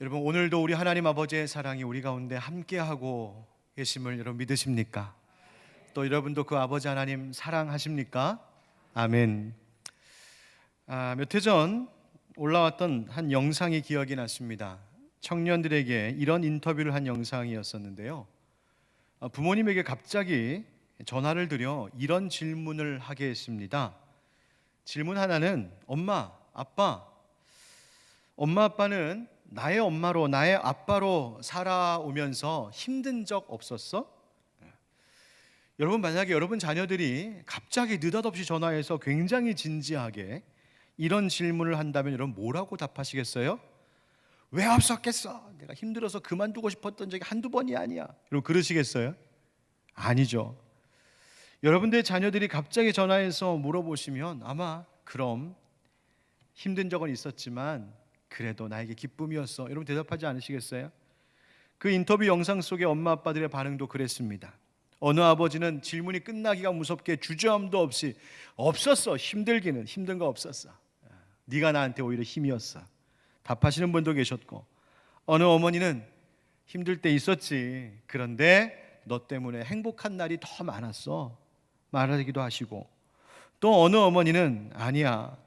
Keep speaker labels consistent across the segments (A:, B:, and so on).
A: 여러분, 오늘도 우리 하나님 아버지의 사랑이 우리 가운데 함께하고 계심을 여러분 믿으십니까? 또 여러분도 그 아버지 하나님 사랑하십니까? 아멘. 몇 해 전 올라왔던 한 영상이 기억이 났습니다. 청년들에게 이런 인터뷰를 한 영상이었었는데요. 부모님에게 갑자기 전화를 드려 이런 질문을 하게 했습니다. 질문 하나는 엄마, 아빠는 나의 엄마로, 나의 아빠로 살아오면서 힘든 적 없었어? 여러분, 만약에 여러분 자녀들이 갑자기 느닷없이 전화해서 굉장히 진지하게 이런 질문을 한다면 여러분 뭐라고 답하시겠어요? 왜 없었겠어? 내가 힘들어서 그만두고 싶었던 적이 한두 번이 아니야. 여러분 그러시겠어요? 아니죠. 여러분들의 자녀들이 갑자기 전화해서 물어보시면 아마 그럼 힘든 적은 있었지만 그래도 나에게 기쁨이었어. 여러분 대답하지 않으시겠어요? 그 인터뷰 영상 속의 엄마 아빠들의 반응도 그랬습니다. 어느 아버지는 질문이 끝나기가 무섭게 주저함도 없이 없었어. 힘들기는 힘든 거 없었어. 네가 나한테 오히려 힘이었어. 답하시는 분도 계셨고, 어느 어머니는 힘들 때 있었지. 그런데 너 때문에 행복한 날이 더 많았어. 말하기도 하시고, 또 어느 어머니는 아니야.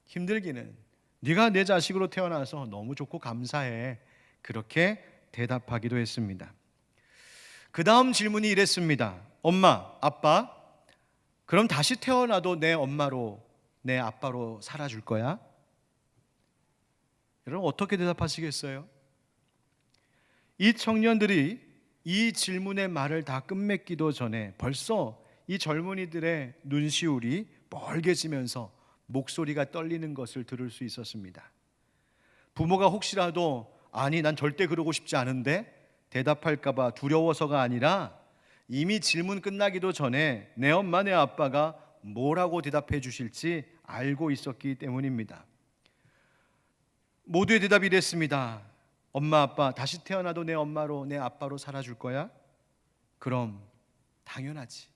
A: 힘들기는 네가 내 자식으로 태어나서 너무 좋고 감사해. 그렇게 대답하기도 했습니다. 그 다음 질문이 이랬습니다. 엄마, 아빠, 그럼 다시 태어나도 내 엄마로, 내 아빠로 살아줄 거야? 여러분 어떻게 대답하시겠어요? 이 청년들이 이 질문의 말을 다 끝맺기도 전에 벌써 이 젊은이들의 눈시울이 멀게지면서 목소리가 떨리는 것을 들을 수 있었습니다. 부모가 혹시라도 아니 난 절대 그러고 싶지 않은데 대답할까봐 두려워서가 아니라 이미 질문 끝나기도 전에 내 엄마 내 아빠가 뭐라고 대답해 주실지 알고 있었기 때문입니다. 모두의 대답이 이랬습니다. 엄마 아빠 다시 태어나도 내 엄마로 내 아빠로 살아줄 거야? 그럼 당연하지.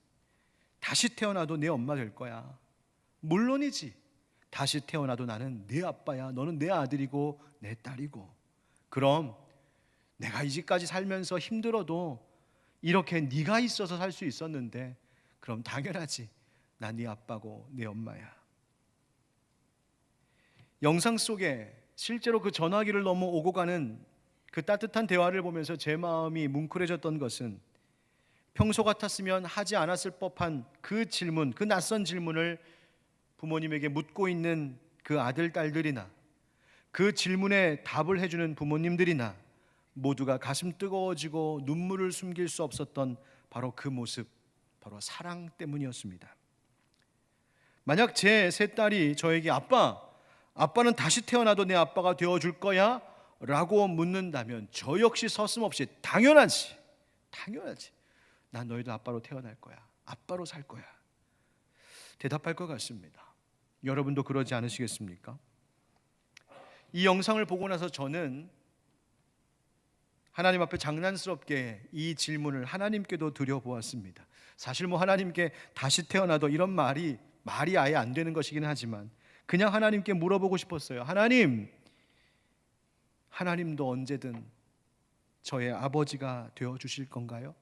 A: 다시 태어나도 내 엄마 될 거야. 물론이지. 다시 태어나도 나는 네 아빠야. 너는 내 아들이고 내 딸이고. 그럼 내가 이제까지 살면서 힘들어도 이렇게 네가 있어서 살 수 있었는데 그럼 당연하지. 난 네 아빠고 네 엄마야. 영상 속에 실제로 그 전화기를 넘어 오고 가는 그 따뜻한 대화를 보면서 제 마음이 뭉클해졌던 것은 평소 같았으면 하지 않았을 법한 그 질문, 그 낯선 질문을 부모님에게 묻고 있는 그 아들, 딸들이나 그 질문에 답을 해주는 부모님들이나 모두가 가슴 뜨거워지고 눈물을 숨길 수 없었던 바로 그 모습, 바로 사랑 때문이었습니다. 만약 제 세 딸이 저에게 아빠는 다시 태어나도 내 아빠가 되어줄 거야? 라고 묻는다면 저 역시 서슴없이 당연하지. 난 너희들 아빠로 태어날 거야. 아빠로 살 거야. 대답할 것 같습니다. 여러분도 그러지 않으시겠습니까? 이 영상을 보고 나서 저는 하나님 앞에 장난스럽게 이 질문을 하나님께도 드려보았습니다. 사실 하나님께 다시 태어나도 이런 말이 아예 안 되는 것이긴 하지만 그냥 하나님께 물어보고 싶었어요. 하나님도 언제든 저의 아버지가 되어주실 건가요?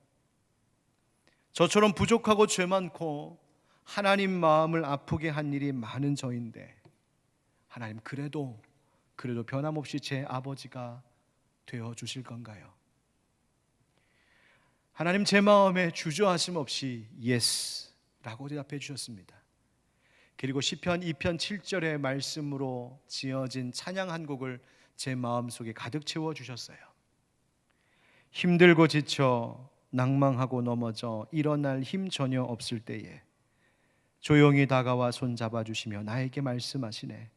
A: 저처럼 부족하고 죄 많고 하나님 마음을 아프게 한 일이 많은 저인데 하나님 그래도 변함없이 제 아버지가 되어주실 건가요? 하나님 제 마음에 주저하심 없이 예스라고 대답해 주셨습니다. 그리고 시편 2편 7절의 말씀으로 지어진 찬양 한 곡을 제 마음속에 가득 채워주셨어요. 힘들고 지쳐 낭망하고 넘어져 일어날 힘 전혀 없을 때에 조용히 다가와 손잡아 주시며 나에게 말씀하시네.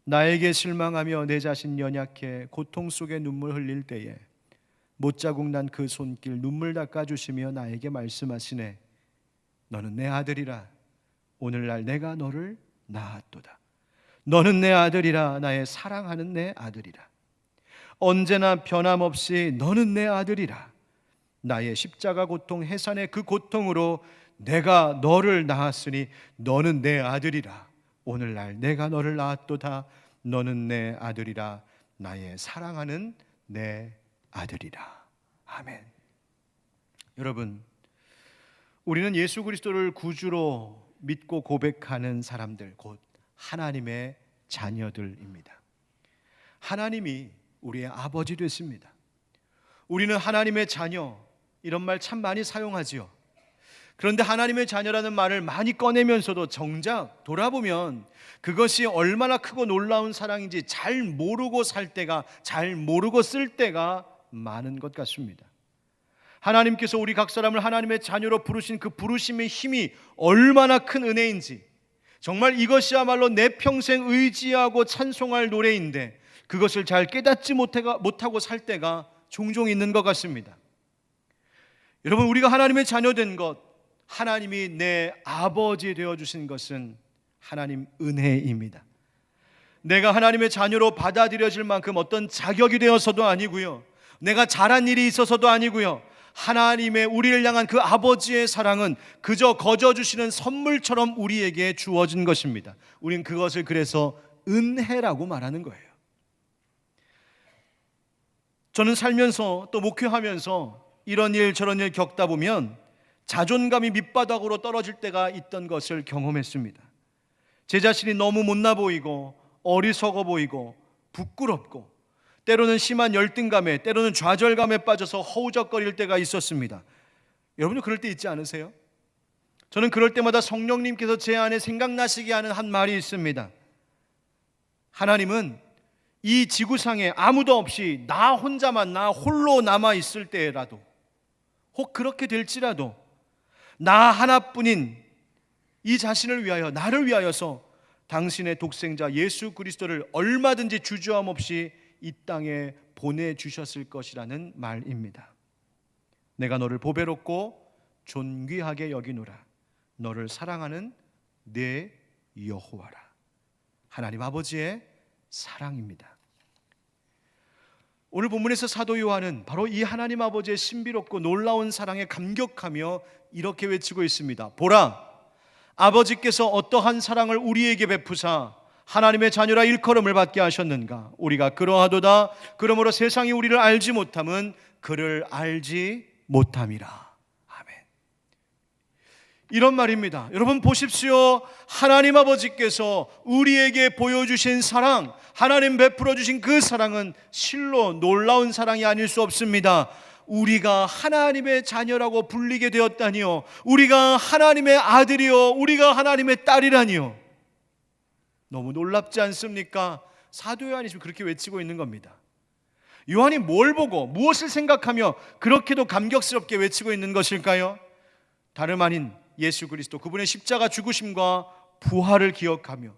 A: 나에게 실망하며 내 자신 연약해 고통 속에 눈물 흘릴 때에 못자국 난 그 손길 눈물 닦아주시며 나에게 말씀하시네. 너는 내 아들이라. 오늘날 내가 너를 낳았도다. 너는 내 아들이라. 나의 사랑하는 내 아들이라. 언제나 변함없이 너는 내 아들이라. 나의 십자가 고통 해산의 그 고통으로 내가 너를 낳았으니 너는 내 아들이라. 오늘날 내가 너를 낳았도다. 너는 내 아들이라. 나의 사랑하는 내 아들이라. 아멘. 여러분, 우리는 예수 그리스도를 구주로 믿고 고백하는 사람들, 곧 하나님의 자녀들입니다. 하나님이 우리의 아버지 됐습니다. 우리는 하나님의 자녀, 이런 말 참 많이 사용하지요. 그런데 하나님의 자녀라는 말을 많이 꺼내면서도 정작 돌아보면 그것이 얼마나 크고 놀라운 사랑인지 잘 모르고 살 때가, 잘 모르고 쓸 때가 많은 것 같습니다. 하나님께서 우리 각 사람을 하나님의 자녀로 부르신 그 부르심의 힘이 얼마나 큰 은혜인지, 정말 이것이야말로 내 평생 의지하고 찬송할 노래인데 그것을 잘 깨닫지 못하고 살 때가 종종 있는 것 같습니다. 여러분, 우리가 하나님의 자녀 된 것, 하나님이 내 아버지 되어주신 것은 하나님 은혜입니다. 내가 하나님의 자녀로 받아들여질 만큼 어떤 자격이 되어서도 아니고요, 내가 잘한 일이 있어서도 아니고요, 하나님의 우리를 향한 그 아버지의 사랑은 그저 거저주시는 선물처럼 우리에게 주어진 것입니다. 우린 그것을 그래서 은혜라고 말하는 거예요. 저는 살면서 또 목회하면서 이런 일 저런 일 겪다 보면 자존감이 밑바닥으로 떨어질 때가 있던 것을 경험했습니다. 제 자신이 너무 못나 보이고 어리석어 보이고 부끄럽고 때로는 심한 열등감에, 때로는 좌절감에 빠져서 허우적거릴 때가 있었습니다. 여러분도 그럴 때 있지 않으세요? 저는 그럴 때마다 성령님께서 제 안에 생각나시게 하는 한 말이 있습니다. 하나님은 이 지구상에 아무도 없이 나 혼자만, 나 홀로 남아 있을 때라도, 혹 그렇게 될지라도 나 하나뿐인 이 자신을 위하여, 나를 위하여서 당신의 독생자 예수 그리스도를 얼마든지 주저함 없이 이 땅에 보내주셨을 것이라는 말입니다. 내가 너를 보배롭고 존귀하게 여기노라. 너를 사랑하는 내 여호와라. 하나님 아버지의 사랑입니다. 오늘 본문에서 사도 요한은 바로 이 하나님 아버지의 신비롭고 놀라운 사랑에 감격하며 이렇게 외치고 있습니다. 보라, 아버지께서 어떠한 사랑을 우리에게 베푸사 하나님의 자녀라 일컬음을 받게 하셨는가. 우리가 그러하도다. 그러므로 세상이 우리를 알지 못함은 그를 알지 못함이라. 아멘. 이런 말입니다. 여러분 보십시오. 하나님 아버지께서 우리에게 보여주신 사랑, 하나님 베풀어 주신 그 사랑은 실로 놀라운 사랑이 아닐 수 없습니다. 우리가 하나님의 자녀라고 불리게 되었다니요, 우리가 하나님의 아들이요, 우리가 하나님의 딸이라니요. 너무 놀랍지 않습니까? 사도 요한이 지금 그렇게 외치고 있는 겁니다. 요한이 뭘 보고 무엇을 생각하며 그렇게도 감격스럽게 외치고 있는 것일까요? 다름 아닌 예수 그리스도, 그분의 십자가 죽으심과 부활을 기억하며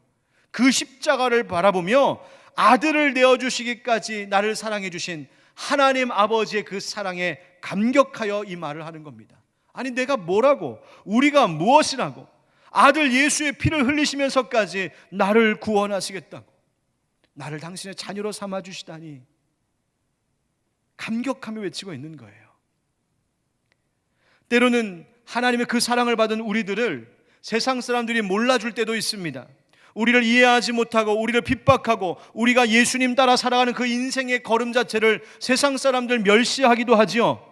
A: 그 십자가를 바라보며 아들을 내어주시기까지 나를 사랑해 주신 하나님 아버지의 그 사랑에 감격하여 이 말을 하는 겁니다. 아니, 내가 뭐라고, 우리가 무엇이라고, 아들 예수의 피를 흘리시면서까지 나를 구원하시겠다고, 나를 당신의 자녀로 삼아주시다니 감격하며 외치고 있는 거예요. 때로는 하나님의 그 사랑을 받은 우리들을 세상 사람들이 몰라줄 때도 있습니다. 우리를 이해하지 못하고 우리를 핍박하고 우리가 예수님 따라 살아가는 그 인생의 걸음 자체를 세상 사람들 멸시하기도 하지요.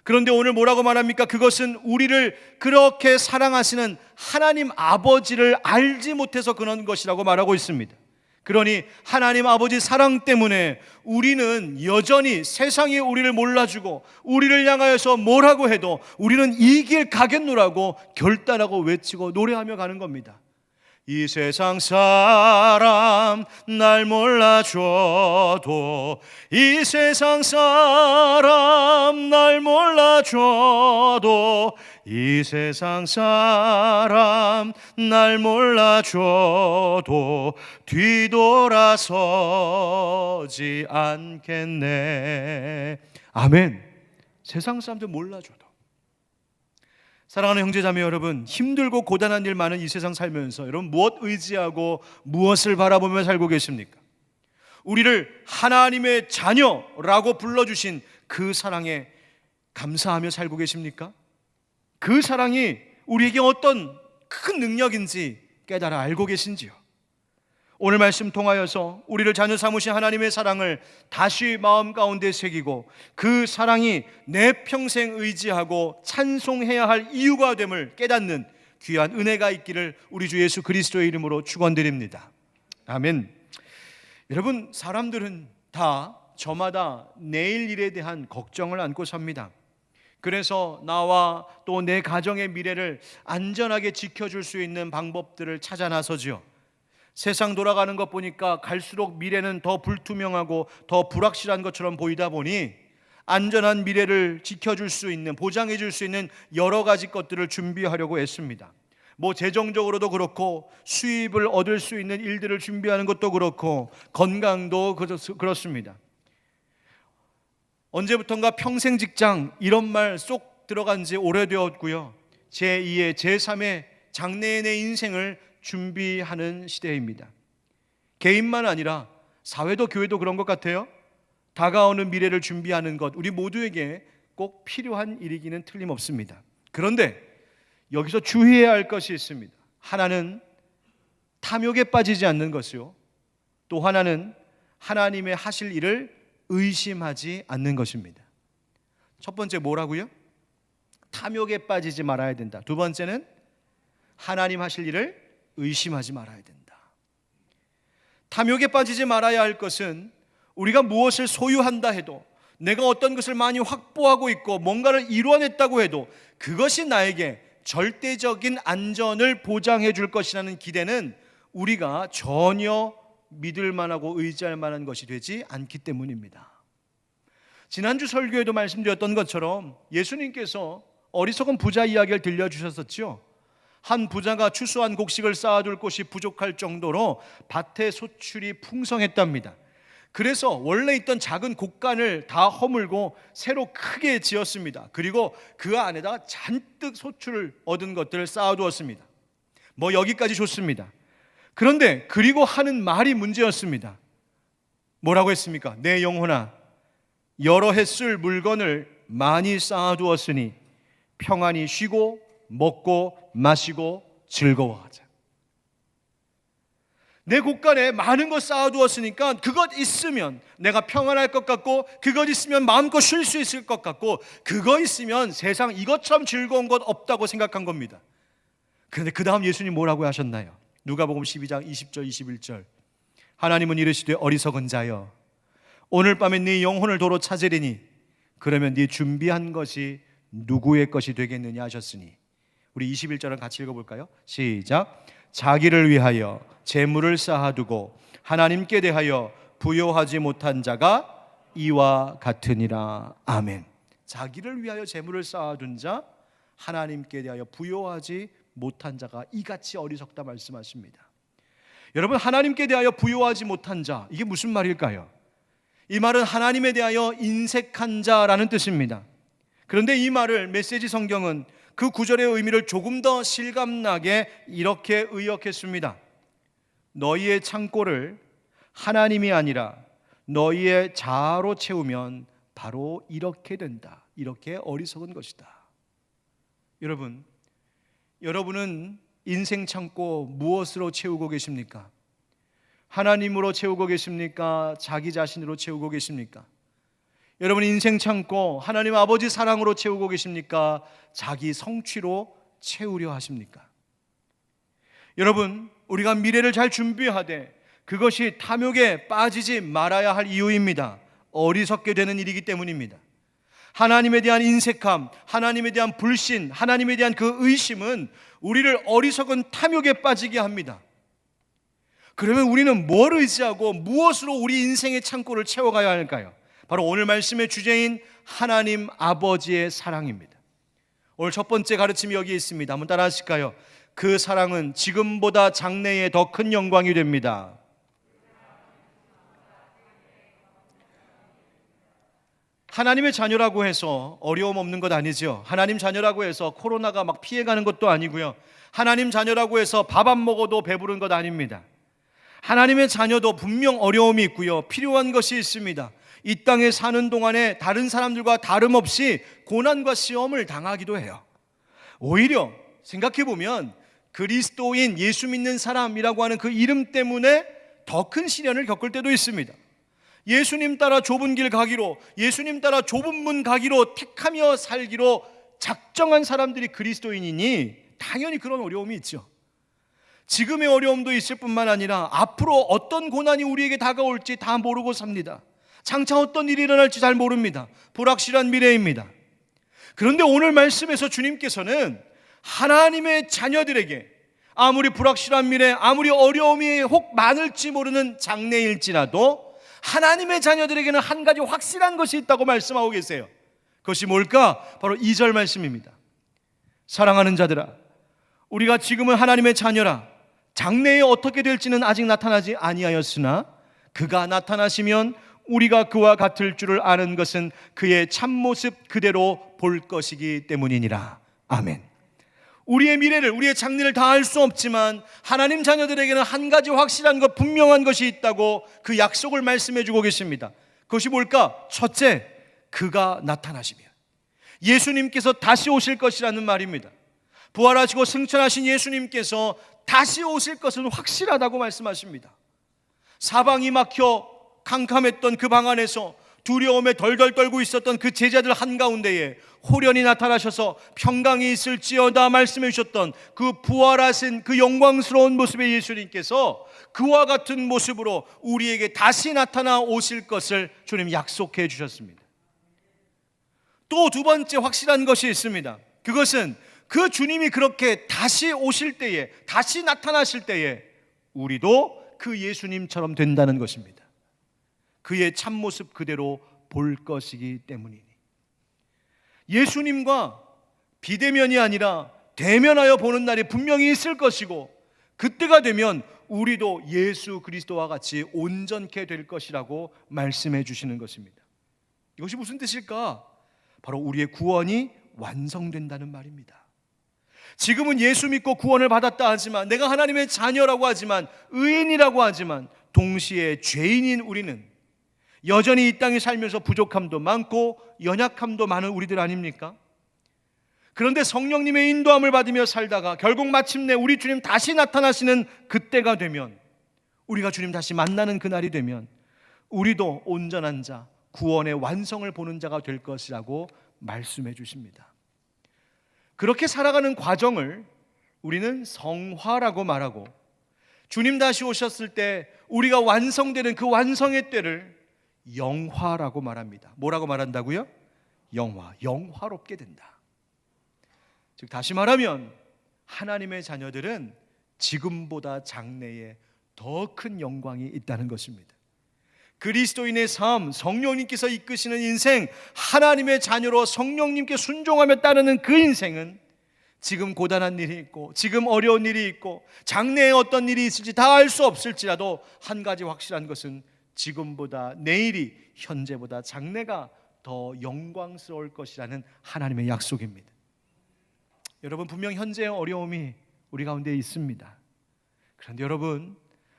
A: 그런데 오늘 뭐라고 말합니까? 그것은 우리를 그렇게 사랑하시는 하나님 아버지를 알지 못해서 그런 것이라고 말하고 있습니다. 그러니 하나님 아버지 사랑 때문에 우리는 여전히 세상이 우리를 몰라주고 우리를 향하여서 뭐라고 해도 우리는 이 길 가겠노라고 결단하고 외치고 노래하며 가는 겁니다. 이 세상 사람 날 몰라줘도, 이 세상 사람 날 몰라줘도, 이 세상 사람 날 몰라줘도 뒤돌아서지 않겠네. 아멘. 세상 사람들 몰라줘도. 사랑하는 형제자매 여러분, 힘들고 고단한 일 많은 이 세상 살면서 여러분 무엇 의지하고 무엇을 바라보며 살고 계십니까? 우리를 하나님의 자녀라고 불러주신 그 사랑에 감사하며 살고 계십니까? 그 사랑이 우리에게 어떤 큰 능력인지 깨달아 알고 계신지요? 오늘 말씀 통하여서 우리를 자녀 삼으신 하나님의 사랑을 다시 마음 가운데 새기고 그 사랑이 내 평생 의지하고 찬송해야 할 이유가 됨을 깨닫는 귀한 은혜가 있기를 우리 주 예수 그리스도의 이름으로 축원드립니다. 아멘. 여러분, 사람들은 다 저마다 내일 일에 대한 걱정을 안고 삽니다. 그래서 나와 또 내 가정의 미래를 안전하게 지켜줄 수 있는 방법들을 찾아 나서지요. 세상 돌아가는 것 보니까 갈수록 미래는 더 불투명하고 더 불확실한 것처럼 보이다 보니 안전한 미래를 지켜줄 수 있는, 보장해 줄 수 있는 여러 가지 것들을 준비하려고 애씁니다. 재정적으로도 그렇고 수입을 얻을 수 있는 일들을 준비하는 것도 그렇고 건강도 그렇습니다. 언제부턴가 평생 직장 이런 말 쏙 들어간 지 오래되었고요. 제2의 제3의 장래의 인생을 준비하는 시대입니다. 개인만 아니라 사회도 교회도 그런 것 같아요. 다가오는 미래를 준비하는 것, 우리 모두에게 꼭 필요한 일이기는 틀림없습니다. 그런데 여기서 주의해야 할 것이 있습니다. 하나는 탐욕에 빠지지 않는 것이요, 또 하나는 하나님의 하실 일을 의심하지 않는 것입니다. 첫 번째 뭐라고요? 탐욕에 빠지지 말아야 된다. 두 번째는 하나님 하실 일을 의심하지 말아야 된다. 탐욕에 빠지지 말아야 할 것은 우리가 무엇을 소유한다 해도, 내가 어떤 것을 많이 확보하고 있고 뭔가를 이루어냈다고 해도 그것이 나에게 절대적인 안전을 보장해 줄 것이라는 기대는 우리가 전혀 믿을 만하고 의지할 만한 것이 되지 않기 때문입니다. 지난주 설교에도 말씀드렸던 것처럼 예수님께서 어리석은 부자 이야기를 들려주셨었죠. 한 부자가 추수한 곡식을 쌓아둘 곳이 부족할 정도로 밭의 소출이 풍성했답니다. 그래서 원래 있던 작은 곡간을 다 허물고 새로 크게 지었습니다. 그리고 그 안에다 잔뜩 소출을 얻은 것들을 쌓아두었습니다. 여기까지 좋습니다. 그런데 그리고 하는 말이 문제였습니다. 뭐라고 했습니까? 내 영혼아, 여러 해 쓸 물건을 많이 쌓아두었으니 평안히 쉬고 먹고 마시고 즐거워하자. 내 곳간에 많은 것 쌓아두었으니까 그것 있으면 내가 평안할 것 같고, 그것 있으면 마음껏 쉴 수 있을 것 같고, 그거 있으면 세상 이것처럼 즐거운 것 없다고 생각한 겁니다. 그런데 그 다음 예수님 뭐라고 하셨나요? 누가복음 12장 20절 21절. 하나님은 이르시되 어리석은 자여, 오늘 밤에 네 영혼을 도로 찾으리니 그러면 네 준비한 것이 누구의 것이 되겠느냐 하셨으니. 우리 21절을 같이 읽어볼까요? 시작. 자기를 위하여 재물을 쌓아두고 하나님께 대하여 부요하지 못한 자가 이와 같으니라. 아멘. 자기를 위하여 재물을 쌓아둔 자, 하나님께 대하여 부요하지 못한 자가 이같이 어리석다 말씀하십니다. 여러분, 하나님께 대하여 부요하지 못한 자, 이게 무슨 말일까요? 이 말은 하나님에 대하여 인색한 자라는 뜻입니다. 그런데 이 말을 메시지 성경은 그 구절의 의미를 조금 더 실감나게 이렇게 의역했습니다. 너희의 창고를 하나님이 아니라 너희의 자아로 채우면 바로 이렇게 된다. 이렇게 어리석은 것이다. 여러분은 인생 창고 무엇으로 채우고 계십니까? 하나님으로 채우고 계십니까? 자기 자신으로 채우고 계십니까? 여러분 인생 창고 하나님 아버지 사랑으로 채우고 계십니까? 자기 성취로 채우려 하십니까? 여러분, 우리가 미래를 잘 준비하되 그것이 탐욕에 빠지지 말아야 할 이유입니다. 어리석게 되는 일이기 때문입니다. 하나님에 대한 인색함, 하나님에 대한 불신, 하나님에 대한 그 의심은 우리를 어리석은 탐욕에 빠지게 합니다. 그러면 우리는 뭘 의지하고 무엇으로 우리 인생의 창고를 채워가야 할까요? 바로 오늘 말씀의 주제인 하나님 아버지의 사랑입니다. 오늘 첫 번째 가르침이 여기 있습니다. 한번 따라 하실까요? 그 사랑은 지금보다 장래에 더 큰 영광이 됩니다. 하나님의 자녀라고 해서 어려움 없는 것 아니죠. 하나님 자녀라고 해서 코로나가 막 피해가는 것도 아니고요. 하나님 자녀라고 해서 밥 안 먹어도 배부른 것 아닙니다. 하나님의 자녀도 분명 어려움이 있고요. 필요한 것이 있습니다. 이 땅에 사는 동안에 다른 사람들과 다름없이 고난과 시험을 당하기도 해요. 오히려 생각해보면 그리스도인, 예수 믿는 사람이라고 하는 그 이름 때문에 더 큰 시련을 겪을 때도 있습니다. 예수님 따라 좁은 길 가기로, 예수님 따라 좁은 문 가기로 택하며 살기로 작정한 사람들이 그리스도인이니 당연히 그런 어려움이 있죠. 지금의 어려움도 있을 뿐만 아니라 앞으로 어떤 고난이 우리에게 다가올지 다 모르고 삽니다. 장차 어떤 일이 일어날지 잘 모릅니다. 불확실한 미래입니다. 그런데 오늘 말씀에서 주님께서는 하나님의 자녀들에게 아무리 불확실한 미래, 아무리 어려움이 혹 많을지 모르는 장래일지라도 하나님의 자녀들에게는 한 가지 확실한 것이 있다고 말씀하고 계세요. 그것이 뭘까? 바로 2절 말씀입니다. 사랑하는 자들아, 우리가 지금은 하나님의 자녀라. 장래에 어떻게 될지는 아직 나타나지 아니하였으나 그가 나타나시면 우리가 그와 같을 줄을 아는 것은 그의 참모습 그대로 볼 것이기 때문이니라. 아멘. 우리의 미래를, 우리의 장래를 다 알 수 없지만 하나님 자녀들에게는 한 가지 확실한 것, 분명한 것이 있다고 그 약속을 말씀해 주고 계십니다. 그것이 뭘까? 첫째, 그가 나타나시면, 예수님께서 다시 오실 것이라는 말입니다. 부활하시고 승천하신 예수님께서 다시 오실 것은 확실하다고 말씀하십니다. 사방이 막혀 캄캄했던 그 방 안에서 두려움에 덜덜 떨고 있었던 그 제자들 한가운데에 호련히 나타나셔서 평강이 있을지어다 말씀해 주셨던 그 부활하신 그 영광스러운 모습의 예수님께서 그와 같은 모습으로 우리에게 다시 나타나 오실 것을 주님 약속해 주셨습니다. 또 두 번째 확실한 것이 있습니다. 그것은 그 주님이 그렇게 다시 오실 때에, 다시 나타나실 때에 우리도 그 예수님처럼 된다는 것입니다. 그의 참모습 그대로 볼 것이기 때문이니, 예수님과 비대면이 아니라 대면하여 보는 날이 분명히 있을 것이고, 그때가 되면 우리도 예수 그리스도와 같이 온전케 될 것이라고 말씀해 주시는 것입니다. 이것이 무슨 뜻일까? 바로 우리의 구원이 완성된다는 말입니다. 지금은 예수 믿고 구원을 받았다 하지만, 내가 하나님의 자녀라고 하지만, 의인이라고 하지만 동시에 죄인인 우리는 여전히 이 땅에 살면서 부족함도 많고 연약함도 많은 우리들 아닙니까? 그런데 성령님의 인도함을 받으며 살다가 결국 마침내 우리 주님 다시 나타나시는 그때가 되면, 우리가 주님 다시 만나는 그날이 되면 우리도 온전한 자, 구원의 완성을 보는 자가 될 것이라고 말씀해 주십니다. 그렇게 살아가는 과정을 우리는 성화라고 말하고, 주님 다시 오셨을 때 우리가 완성되는 그 완성의 때를 영화라고 말합니다. 뭐라고 말한다고요? 영화, 영화롭게 된다. 즉 다시 말하면 하나님의 자녀들은 지금보다 장래에 더 큰 영광이 있다는 것입니다. 그리스도인의 삶, 성령님께서 이끄시는 인생, 하나님의 자녀로 성령님께 순종하며 따르는 그 인생은 지금 고단한 일이 있고, 지금 어려운 일이 있고, 장래에 어떤 일이 있을지 다 알 수 없을지라도 한 가지 확실한 것은 지금보다 내일이, 현재보다 장래가 더 영광스러울 것이라는 하나님의 약속입니다. 여러분, 분명 현재의 어려움이 우리 가운데 있습니다. 그런데 여러분,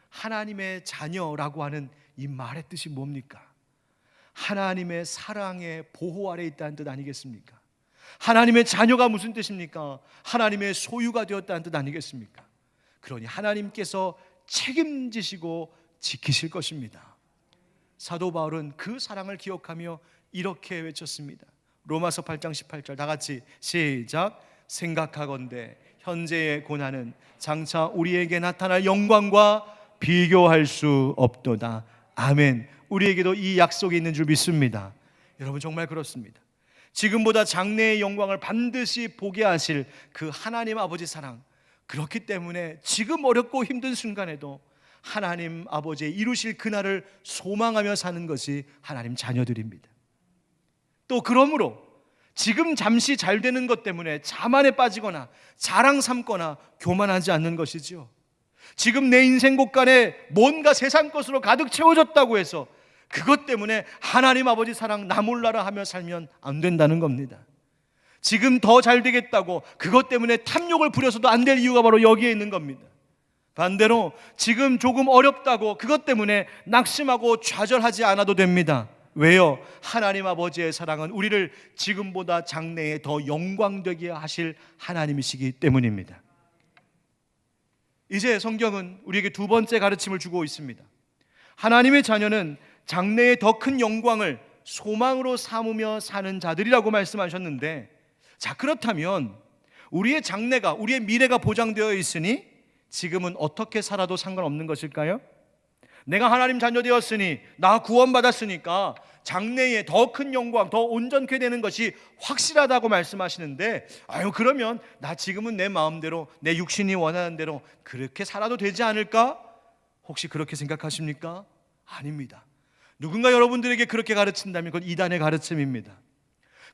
A: 하나님의 자녀라고 하는 이 말의 뜻이 뭡니까? 하나님의 사랑의 보호 아래 있다는 뜻 아니겠습니까? 하나님의 자녀가 무슨 뜻입니까? 하나님의 소유가 되었다는 뜻 아니겠습니까? 그러니 하나님께서 책임지시고 지키실 것입니다. 사도 바울은 그 사랑을 기억하며 이렇게 외쳤습니다. 로마서 8장 18절 다 같이 시작. 생각하건대 현재의 고난은 장차 우리에게 나타날 영광과 비교할 수 없도다. 아멘. 우리에게도 이 약속이 있는 줄 믿습니다. 여러분, 정말 그렇습니다. 지금보다 장래의 영광을 반드시 보게 하실 그 하나님 아버지 사랑, 그렇기 때문에 지금 어렵고 힘든 순간에도 하나님 아버지의 이루실 그날을 소망하며 사는 것이 하나님 자녀들입니다. 또 그러므로 지금 잠시 잘 되는 것 때문에 자만에 빠지거나 자랑 삼거나 교만하지 않는 것이죠. 지금 내 인생 곳간에 뭔가 세상 것으로 가득 채워졌다고 해서 그것 때문에 하나님 아버지 사랑 나 몰라라 하며 살면 안 된다는 겁니다. 지금 더 잘 되겠다고 그것 때문에 탐욕을 부려서도 안 될 이유가 바로 여기에 있는 겁니다. 반대로 지금 조금 어렵다고 그것 때문에 낙심하고 좌절하지 않아도 됩니다. 왜요? 하나님 아버지의 사랑은 우리를 지금보다 장래에 더 영광되게 하실 하나님이시기 때문입니다. 이제 성경은 우리에게 두 번째 가르침을 주고 있습니다. 하나님의 자녀는 장래의 더 큰 영광을 소망으로 삼으며 사는 자들이라고 말씀하셨는데, 자, 그렇다면 우리의 장래가, 우리의 미래가 보장되어 있으니 지금은 어떻게 살아도 상관없는 것일까요? 내가 하나님 자녀 되었으니, 나 구원받았으니까 장래에 더 큰 영광, 더 온전케 되는 것이 확실하다고 말씀하시는데, 그러면 나 지금은 내 마음대로, 내 육신이 원하는 대로 그렇게 살아도 되지 않을까? 혹시 그렇게 생각하십니까? 아닙니다. 누군가 여러분들에게 그렇게 가르친다면 그건 이단의 가르침입니다.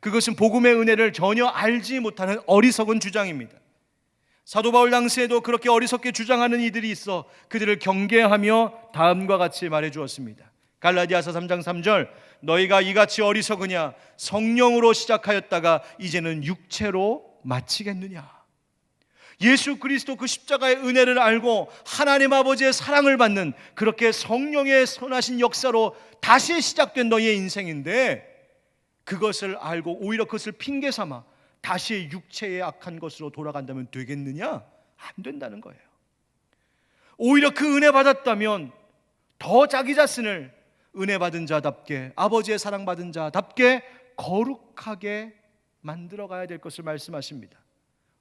A: 그것은 복음의 은혜를 전혀 알지 못하는 어리석은 주장입니다. 사도 바울 당시에도 그렇게 어리석게 주장하는 이들이 있어 그들을 경계하며 다음과 같이 말해 주었습니다. 갈라디아서 3장 3절, 너희가 이같이 어리석으냐? 성령으로 시작하였다가 이제는 육체로 마치겠느냐? 예수 그리스도 그 십자가의 은혜를 알고 하나님 아버지의 사랑을 받는, 그렇게 성령의 선하신 역사로 다시 시작된 너희의 인생인데, 그것을 알고 오히려 그것을 핑계 삼아 다시 육체의 악한 것으로 돌아간다면 되겠느냐? 안 된다는 거예요. 오히려 그 은혜 받았다면 더 자기 자신을 은혜 받은 자답게, 아버지의 사랑 받은 자답게 거룩하게 만들어 가야 될 것을 말씀하십니다.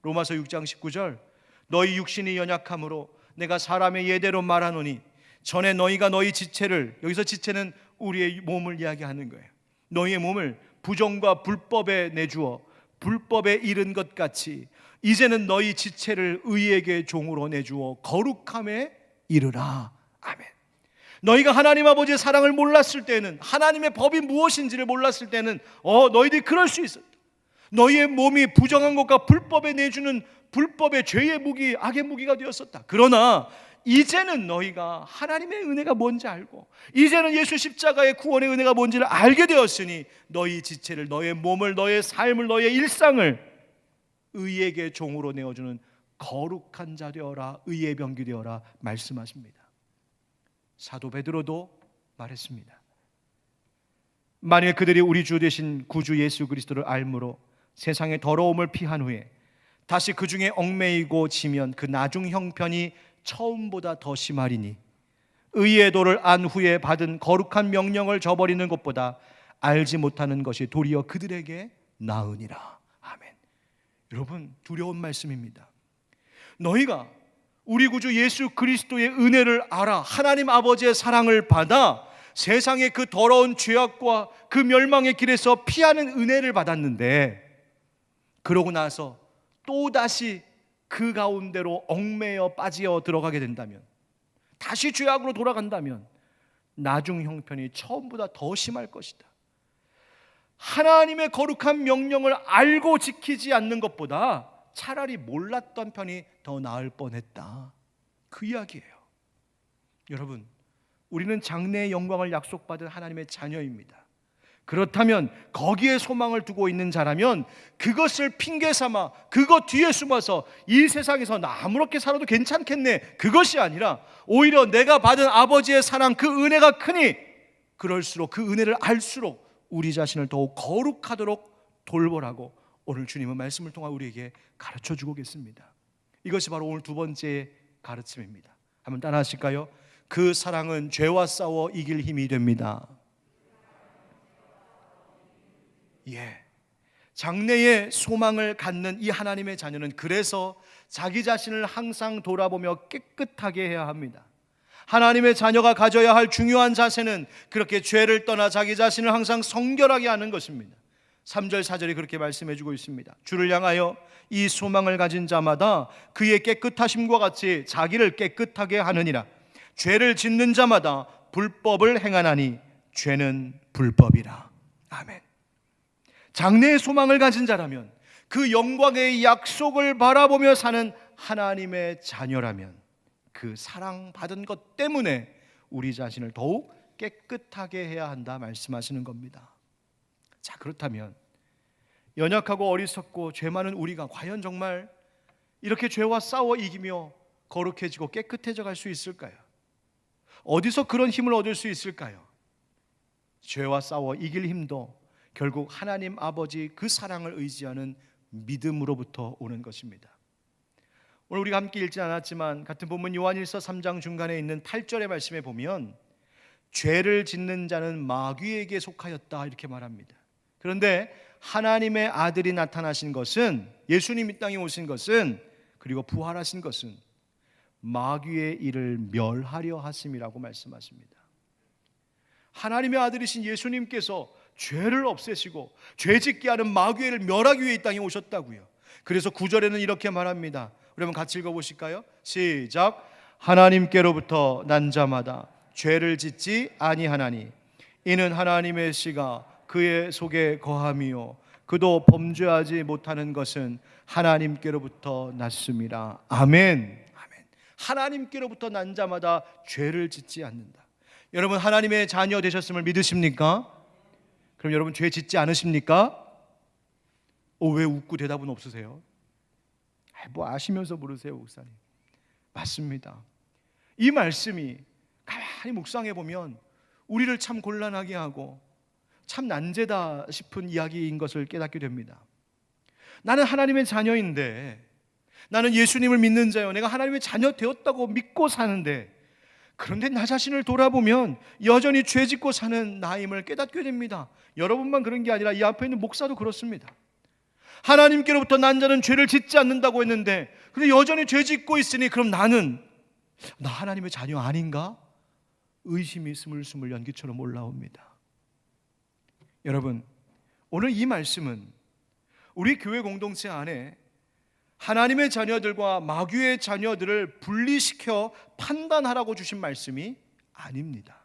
A: 로마서 6장 19절, 너희 육신이 연약함으로 내가 사람의 예대로 말하노니 전에 너희가 너희 지체를, 여기서 지체는 우리의 몸을 이야기하는 거예요. 너희의 몸을 부정과 불법에 내주어 불법에 이른 것 같이 이제는 너희 지체를 의에게 종으로 내주어 거룩함에 이르라. 아멘. 너희가 하나님 아버지의 사랑을 몰랐을 때는, 하나님의 법이 무엇인지를 몰랐을 때는 너희들이 그럴 수 있었다. 너희의 몸이 부정한 것과 불법에 내주는 불법의 죄의 무기, 악의 무기가 되었었다. 그러나 이제는 너희가 하나님의 은혜가 뭔지 알고, 이제는 예수 십자가의 구원의 은혜가 뭔지를 알게 되었으니 너희 지체를, 너의 몸을, 너의 삶을, 너의 일상을 의에게 종으로 내어주는 거룩한 자 되어라, 의의 병기 되어라 말씀하십니다. 사도 베드로도 말했습니다. 만일 그들이 우리 주 되신 구주 예수 그리스도를 알므로 세상의 더러움을 피한 후에 다시 그 중에 얽매이고 지면 그 나중 형편이 처음보다 더 심하리니 의의 도를 안 후에 받은 거룩한 명령을 저버리는 것보다 알지 못하는 것이 도리어 그들에게 나으니라. 아멘. 여러분, 두려운 말씀입니다. 너희가 우리 구주 예수 그리스도의 은혜를 알아 하나님 아버지의 사랑을 받아 세상의 그 더러운 죄악과 그 멸망의 길에서 피하는 은혜를 받았는데, 그러고 나서 또다시 그 가운데로 얽매여 빠져 들어가게 된다면, 다시 죄악으로 돌아간다면 나중 형편이 처음보다 더 심할 것이다. 하나님의 거룩한 명령을 알고 지키지 않는 것보다 차라리 몰랐던 편이 더 나을 뻔했다. 그 이야기예요. 여러분, 우리는 장래의 영광을 약속받은 하나님의 자녀입니다. 그렇다면 거기에 소망을 두고 있는 자라면 그것을 핑계 삼아 그것 뒤에 숨어서 이 세상에서 나 아무렇게 살아도 괜찮겠네, 그것이 아니라 오히려 내가 받은 아버지의 사랑, 그 은혜가 크니 그럴수록 그 은혜를 알수록 우리 자신을 더욱 거룩하도록 돌보라고 오늘 주님은 말씀을 통해 우리에게 가르쳐주고 계십니다. 이것이 바로 오늘 두 번째 가르침입니다. 한번 따라 하실까요? 그 사랑은 죄와 싸워 이길 힘이 됩니다. 장래의 소망을 갖는 이 하나님의 자녀는 그래서 자기 자신을 항상 돌아보며 깨끗하게 해야 합니다. 하나님의 자녀가 가져야 할 중요한 자세는 그렇게 죄를 떠나 자기 자신을 항상 성결하게 하는 것입니다. 3절 4절이 그렇게 말씀해 주고 있습니다. 주를 향하여 이 소망을 가진 자마다 그의 깨끗하심과 같이 자기를 깨끗하게 하느니라. 죄를 짓는 자마다 불법을 행하나니 죄는 불법이라. 아멘. 장래의 소망을 가진 자라면, 그 영광의 약속을 바라보며 사는 하나님의 자녀라면, 그 사랑받은 것 때문에 우리 자신을 더욱 깨끗하게 해야 한다 말씀하시는 겁니다. 자, 그렇다면 연약하고 어리석고 죄 많은 우리가 과연 정말 이렇게 죄와 싸워 이기며 거룩해지고 깨끗해져 갈 수 있을까요? 어디서 그런 힘을 얻을 수 있을까요? 죄와 싸워 이길 힘도 결국 하나님 아버지 그 사랑을 의지하는 믿음으로부터 오는 것입니다. 오늘 우리가 함께 읽지 않았지만 같은 본문 요한일서 3장 중간에 있는 8절의 말씀에 보면 죄를 짓는 자는 마귀에게 속하였다 이렇게 말합니다. 그런데 하나님의 아들이 나타나신 것은, 예수님 이 땅에 오신 것은, 그리고 부활하신 것은 마귀의 일을 멸하려 하심이라고 말씀하십니다. 하나님의 아들이신 예수님께서 죄를 없애시고 죄짓게 하는 마귀의 일을 멸하기 위해 이 땅에 오셨다고요. 그래서 9절에는 이렇게 말합니다. 우리 한번 같이 읽어보실까요? 시작. 하나님께로부터 난 자마다 죄를 짓지 아니하나니 이는 하나님의 씨가 그의 속에 거함이요 그도 범죄하지 못하는 것은 하나님께로부터 났음이라. 아멘. 아멘. 하나님께로부터 난 자마다 죄를 짓지 않는다. 여러분, 하나님의 자녀 되셨음을 믿으십니까? 그럼 여러분 죄 짓지 않으십니까? 왜 웃고 대답은 없으세요? 뭐 아시면서 물으세요, 목사님. 맞습니다. 이 말씀이 가만히 묵상해 보면 우리를 참 곤란하게 하고 참 난제다 싶은 이야기인 것을 깨닫게 됩니다. 나는 하나님의 자녀인데, 나는 예수님을 믿는 자요, 내가 하나님의 자녀 되었다고 믿고 사는데, 그런데 나 자신을 돌아보면 여전히 죄짓고 사는 나임을 깨닫게 됩니다. 여러분만 그런 게 아니라 이 앞에 있는 목사도 그렇습니다. 하나님께로부터 난 자는 죄를 짓지 않는다고 했는데, 근데 여전히 죄짓고 있으니 그럼 나 하나님의 자녀 아닌가? 의심이 스물스물 연기처럼 올라옵니다. 여러분, 오늘 이 말씀은 우리 교회 공동체 안에 하나님의 자녀들과 마귀의 자녀들을 분리시켜 판단하라고 주신 말씀이 아닙니다.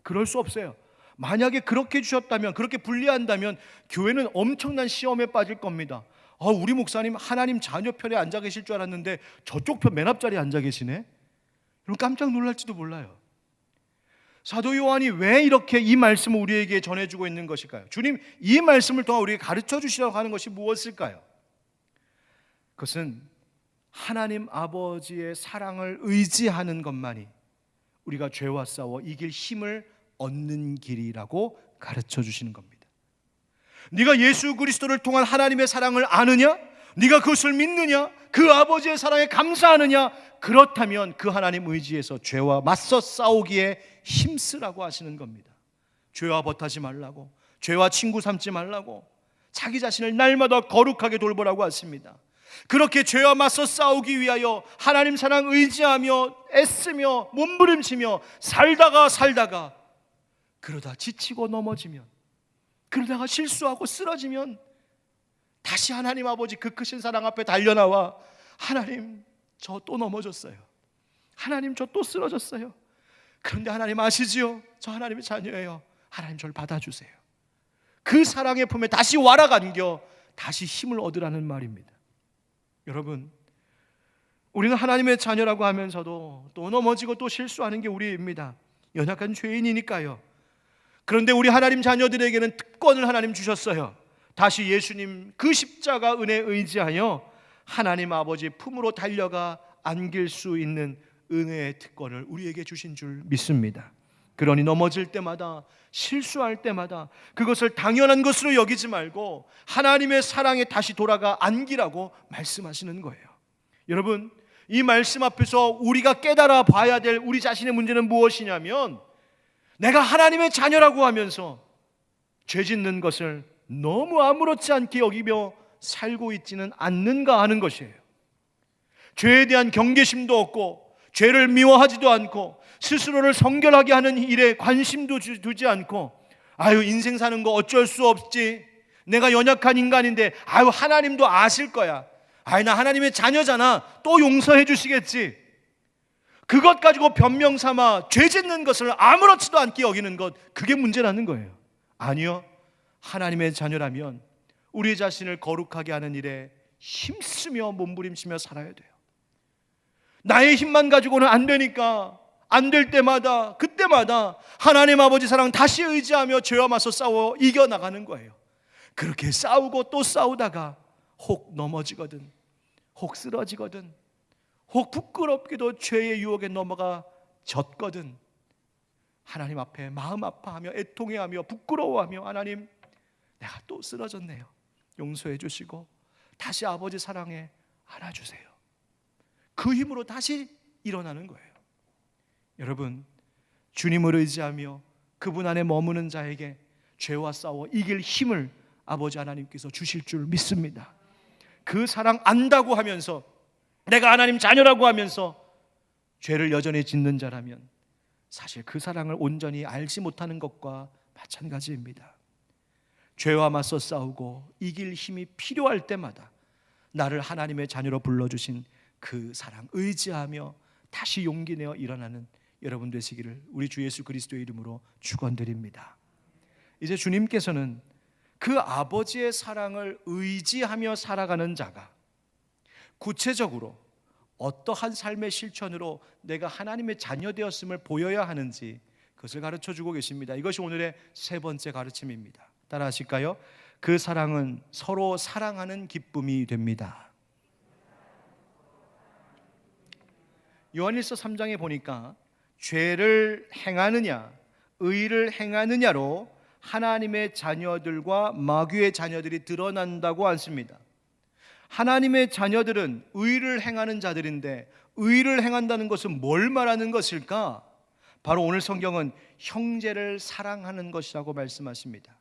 A: 그럴 수 없어요. 만약에 그렇게 주셨다면, 그렇게 분리한다면 교회는 엄청난 시험에 빠질 겁니다. 우리 목사님 하나님 자녀 편에 앉아 계실 줄 알았는데 저쪽 편 맨 앞자리에 앉아 계시네? 그럼 깜짝 놀랄지도 몰라요. 사도 요한이 왜 이렇게 이 말씀을 우리에게 전해주고 있는 것일까요? 주님, 이 말씀을 통해 우리에게 가르쳐 주시려고 하는 것이 무엇일까요? 그것은 하나님 아버지의 사랑을 의지하는 것만이 우리가 죄와 싸워 이길 힘을 얻는 길이라고 가르쳐 주시는 겁니다. 네가 예수 그리스도를 통한 하나님의 사랑을 아느냐? 네가 그것을 믿느냐? 그 아버지의 사랑에 감사하느냐? 그렇다면 그 하나님 의지에서 죄와 맞서 싸우기에 힘쓰라고 하시는 겁니다. 죄와 버타지 말라고, 죄와 친구 삼지 말라고, 자기 자신을 날마다 거룩하게 돌보라고 하십니다. 그렇게 죄와 맞서 싸우기 위하여 하나님 사랑 의지하며 애쓰며 몸부림치며 살다가 그러다 지치고 넘어지면, 그러다가 실수하고 쓰러지면 다시 하나님 아버지 그 크신 사랑 앞에 달려나와 하나님, 저 또 넘어졌어요. 하나님, 저 또 쓰러졌어요. 그런데 하나님 아시지요? 저 하나님의 자녀예요. 하나님, 저를 받아주세요. 그 사랑의 품에 다시 와라 간겨 다시 힘을 얻으라는 말입니다. 여러분, 우리는 하나님의 자녀라고 하면서도 또 넘어지고 또 실수하는 게 우리입니다. 연약한 죄인이니까요. 그런데 우리 하나님 자녀들에게는 특권을 하나님 주셨어요. 다시 예수님 그 십자가 은혜에 의지하여 하나님 아버지 품으로 달려가 안길 수 있는 은혜의 특권을 우리에게 주신 줄 믿습니다. 그러니 넘어질 때마다, 실수할 때마다 그것을 당연한 것으로 여기지 말고 하나님의 사랑에 다시 돌아가 안기라고 말씀하시는 거예요. 여러분, 이 말씀 앞에서 우리가 깨달아 봐야 될 우리 자신의 문제는 무엇이냐면, 내가 하나님의 자녀라고 하면서 죄 짓는 것을 너무 아무렇지 않게 여기며 살고 있지는 않는가 하는 것이에요. 죄에 대한 경계심도 없고 죄를 미워하지도 않고 스스로를 성결하게 하는 일에 관심도 두지 않고, 인생 사는 거 어쩔 수 없지, 내가 연약한 인간인데 하나님도 아실 거야, 나 하나님의 자녀잖아, 또 용서해 주시겠지, 그것 가지고 변명 삼아 죄 짓는 것을 아무렇지도 않게 여기는 것, 그게 문제라는 거예요. 아니요, 하나님의 자녀라면 우리 자신을 거룩하게 하는 일에 힘쓰며 몸부림치며 살아야 돼요. 나의 힘만 가지고는 안 되니까 안 될 때마다, 그때마다 하나님 아버지 사랑 다시 의지하며 죄와 맞서 싸워 이겨나가는 거예요. 그렇게 싸우고 또 싸우다가 혹 넘어지거든, 혹 쓰러지거든, 혹 부끄럽게도 죄의 유혹에 넘어가 졌거든, 하나님 앞에 마음 아파하며 애통해하며 부끄러워하며, 하나님, 내가 또 쓰러졌네요, 용서해 주시고 다시 아버지 사랑에 안아주세요. 그 힘으로 다시 일어나는 거예요. 여러분, 주님을 의지하며 그분 안에 머무는 자에게 죄와 싸워 이길 힘을 아버지 하나님께서 주실 줄 믿습니다. 그 사랑 안다고 하면서, 내가 하나님 자녀라고 하면서 죄를 여전히 짓는 자라면 사실 그 사랑을 온전히 알지 못하는 것과 마찬가지입니다. 죄와 맞서 싸우고 이길 힘이 필요할 때마다 나를 하나님의 자녀로 불러주신 그 사랑 의지하며 다시 용기 내어 일어나는 여러분 되시기를 우리 주 예수 그리스도의 이름으로 축원드립니다. 이제 주님께서는 그 아버지의 사랑을 의지하며 살아가는 자가 구체적으로 어떠한 삶의 실천으로 내가 하나님의 자녀 되었음을 보여야 하는지 그것을 가르쳐주고 계십니다. 이것이 오늘의 세 번째 가르침입니다. 따라 하실까요? 그 사랑은 서로 사랑하는 기쁨이 됩니다. 요한일서 3장에 보니까 죄를 행하느냐 의를 행하느냐로 하나님의 자녀들과 마귀의 자녀들이 드러난다고 않습니다. 하나님의 자녀들은 의를 행하는 자들인데 의를 행한다는 것은 뭘 말하는 것일까? 바로 오늘 성경은 형제를 사랑하는 것이라고 말씀하십니다.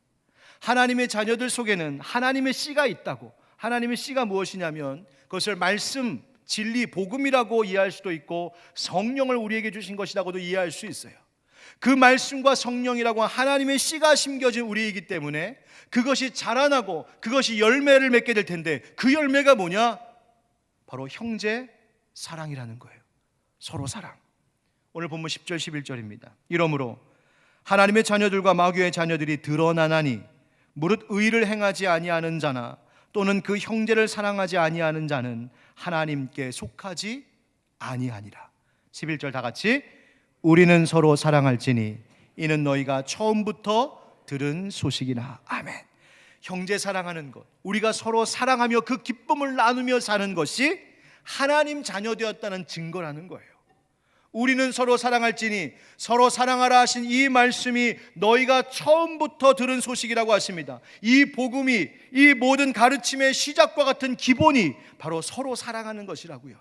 A: 하나님의 자녀들 속에는 하나님의 씨가 있다고. 하나님의 씨가 무엇이냐면 그것을 말씀, 진리, 복음이라고 이해할 수도 있고 성령을 우리에게 주신 것이라고도 이해할 수 있어요. 그 말씀과 성령이라고 하나님의 씨가 심겨진 우리이기 때문에 그것이 자라나고 그것이 열매를 맺게 될 텐데 그 열매가 뭐냐? 바로 형제 사랑이라는 거예요. 서로 사랑. 오늘 본문 10절 11절입니다. 이러므로 하나님의 자녀들과 마귀의 자녀들이 드러나나니 무릇 의를 행하지 아니하는 자나 또는 그 형제를 사랑하지 아니하는 자는 하나님께 속하지 아니하니라. 11절 다 같이 우리는 서로 사랑할지니 이는 너희가 처음부터 들은 소식이나. 아멘. 형제 사랑하는 것, 우리가 서로 사랑하며 그 기쁨을 나누며 사는 것이 하나님 자녀 되었다는 증거라는 거예요. 우리는 서로 사랑할지니, 서로 사랑하라 하신 이 말씀이 너희가 처음부터 들은 소식이라고 하십니다. 이 복음이, 이 모든 가르침의 시작과 같은 기본이 바로 서로 사랑하는 것이라고요.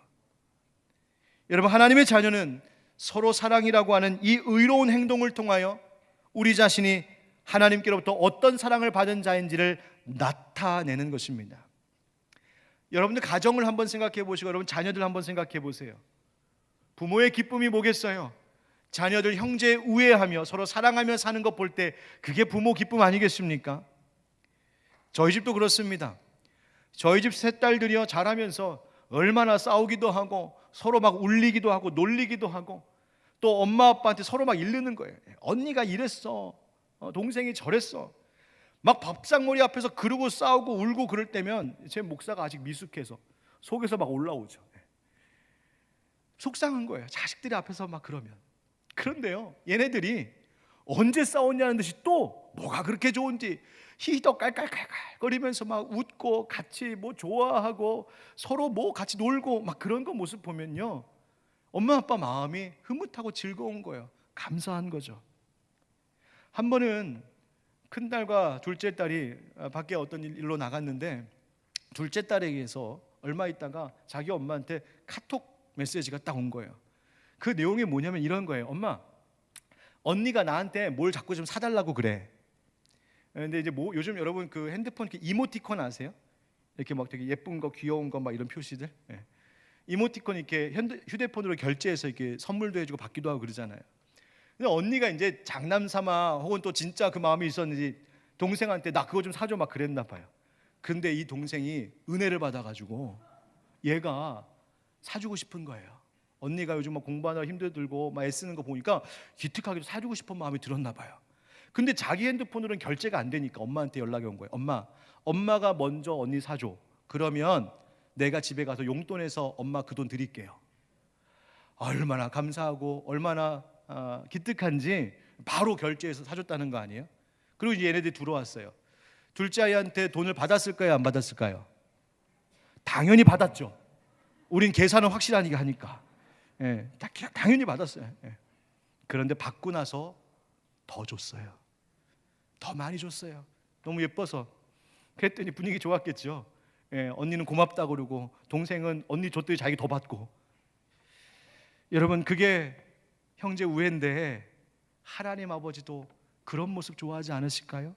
A: 여러분, 하나님의 자녀는 서로 사랑이라고 하는 이 의로운 행동을 통하여 우리 자신이 하나님께로부터 어떤 사랑을 받은 자인지를 나타내는 것입니다. 여러분들 가정을 한번 생각해 보시고 여러분 자녀들 한번 생각해 보세요. 부모의 기쁨이 뭐겠어요? 자녀들 형제 우애하며 서로 사랑하며 사는 것 볼 때 그게 부모 기쁨 아니겠습니까? 저희 집도 그렇습니다. 저희 집 세 딸들이요 자라면서 얼마나 싸우기도 하고 서로 막 울리기도 하고 놀리기도 하고 또 엄마 아빠한테 서로 막 이르는 거예요. 언니가 이랬어, 동생이 저랬어. 막 밥상머리 앞에서 그러고 싸우고 울고 그럴 때면 제 목사가 아직 미숙해서 속에서 막 올라오죠. 속상한 거예요. 자식들이 앞에서 막 그러면. 그런데요, 얘네들이 언제 싸웠냐는 듯이 또 뭐가 그렇게 좋은지 히히덕 깔깔깔깔 거리면서 막 웃고 같이 뭐 좋아하고 서로 뭐 같이 놀고 막 그런 거 모습 보면요, 엄마 아빠 마음이 흐뭇하고 즐거운 거예요. 감사한 거죠. 한 번은 큰딸과 둘째 딸이 밖에 어떤 일로 나갔는데 둘째 딸에게서 얼마 있다가 자기 엄마한테 카톡 메시지가 딱 온 거예요. 그 내용이 뭐냐면 이런 거예요. 엄마, 언니가 나한테 뭘 자꾸 좀 사달라고 그래. 근데 이제 뭐 요즘 여러분 그 핸드폰 이모티콘 아세요? 이렇게 막 되게 예쁜 거, 귀여운 거 막 이런 표시들. 이모티콘 이렇게 휴대폰으로 결제해서 이렇게 선물도 해주고 받기도 하고 그러잖아요. 근데 언니가 이제 장난삼아 혹은 또 진짜 그 마음이 있었는지 동생한테 나 그거 좀 사줘 막 그랬나 봐요. 근데 이 동생이 은혜를 받아가지고 얘가 사주고 싶은 거예요. 언니가 요즘 막 공부하느라 힘들고 막 애쓰는 거 보니까 기특하게 사주고 싶은 마음이 들었나 봐요. 근데 자기 핸드폰으로는 결제가 안 되니까 엄마한테 연락이 온 거예요. 엄마가 먼저 언니 사줘. 그러면 내가 집에 가서 용돈에서 엄마 그 돈 드릴게요. 얼마나 감사하고 얼마나 기특한지 바로 결제해서 사줬다는 거 아니에요? 그리고 이제 얘네들이 들어왔어요. 둘째 아이한테 돈을 받았을까요? 안 받았을까요? 당연히 받았죠. 우린 계산은 확실하니까 하니까. 당연히 받았어요. 그런데 받고 나서 더 줬어요. 더 많이 줬어요. 너무 예뻐서. 그랬더니 분위기 좋았겠죠. 언니는 고맙다고 그러고 동생은 언니 줬더니 자기 더 받고. 여러분, 그게 형제 우애인데 하나님 아버지도 그런 모습 좋아하지 않으실까요?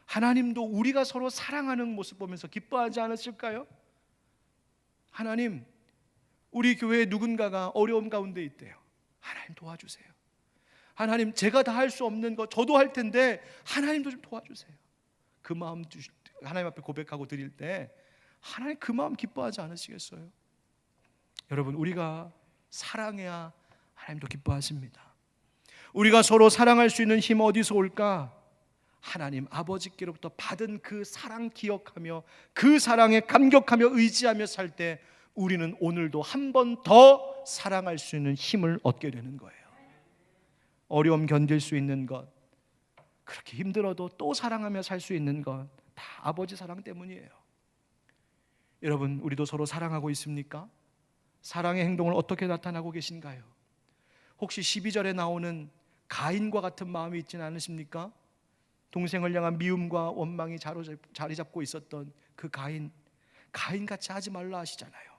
A: 하나님도 우리가 서로 사랑하는 모습 보면서 기뻐하지 않으실까요? 하나님, 우리 교회에 누군가가 어려움 가운데 있대요. 하나님 도와주세요. 하나님, 제가 다 할 수 없는 거 저도 할 텐데 하나님도 좀 도와주세요. 그 마음 하나님 앞에 고백하고 드릴 때 하나님 그 마음 기뻐하지 않으시겠어요? 여러분, 우리가 사랑해야 하나님도 기뻐하십니다. 우리가 서로 사랑할 수 있는 힘 어디서 올까? 하나님 아버지께로부터 받은 그 사랑 기억하며 그 사랑에 감격하며 의지하며 살 때 우리는 오늘도 한 번 더 사랑할 수 있는 힘을 얻게 되는 거예요. 어려움 견딜 수 있는 것, 그렇게 힘들어도 또 사랑하며 살 수 있는 것, 다 아버지 사랑 때문이에요. 여러분, 우리도 서로 사랑하고 있습니까? 사랑의 행동을 어떻게 나타나고 계신가요? 혹시 12절에 나오는 가인과 같은 마음이 있지는 않으십니까? 동생을 향한 미움과 원망이 자리 잡고 있었던 그 가인같이 하지 말라 하시잖아요.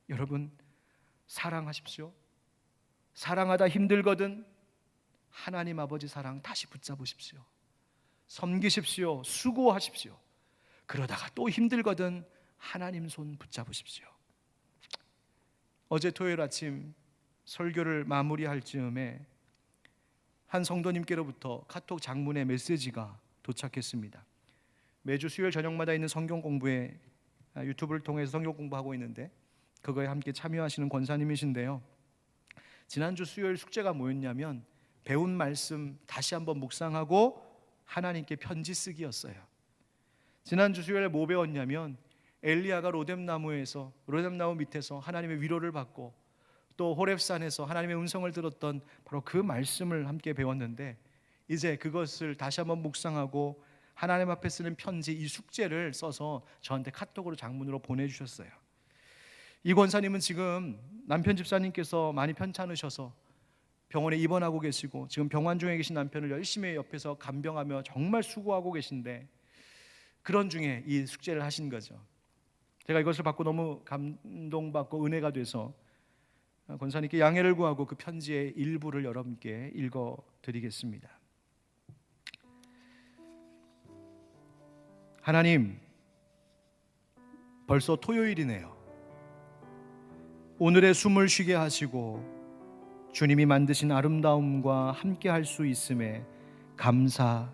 A: 여러분, 사랑하십시오. 사랑하다 힘들거든 하나님 아버지 사랑 다시 붙잡으십시오. 섬기십시오. 수고하십시오. 그러다가 또 힘들거든 하나님 손 붙잡으십시오. 어제 토요일 아침 설교를 마무리할 즈음에 한 성도님께로부터 카톡 장문의 메시지가 도착했습니다. 매주 수요일 저녁마다 있는 성경 공부에 유튜브를 통해서 성경 공부하고 있는데 그거에 함께 참여하시는 권사님이신데요. 지난주 수요일 숙제가 뭐였냐면 배운 말씀 다시 한번 묵상하고 하나님께 편지 쓰기였어요. 지난주 수요일에 뭐 배웠냐면 엘리야가 로뎀나무 밑에서 하나님의 위로를 받고 또 호렙산에서 하나님의 음성을 들었던 바로 그 말씀을 함께 배웠는데 이제 그것을 다시 한번 묵상하고 하나님 앞에 쓰는 편지, 이 숙제를 써서 저한테 카톡으로 장문으로 보내주셨어요. 이 권사님은 지금 남편 집사님께서 많이 편찮으셔서 병원에 입원하고 계시고 지금 병환 중에 계신 남편을 열심히 옆에서 간병하며 정말 수고하고 계신데 그런 중에 이 숙제를 하신 거죠. 제가 이것을 받고 너무 감동받고 은혜가 돼서 권사님께 양해를 구하고 그 편지의 일부를 여러분께 읽어드리겠습니다. 하나님, 벌써 토요일이네요. 오늘의 숨을 쉬게 하시고 주님이 만드신 아름다움과 함께 할 수 있음에 감사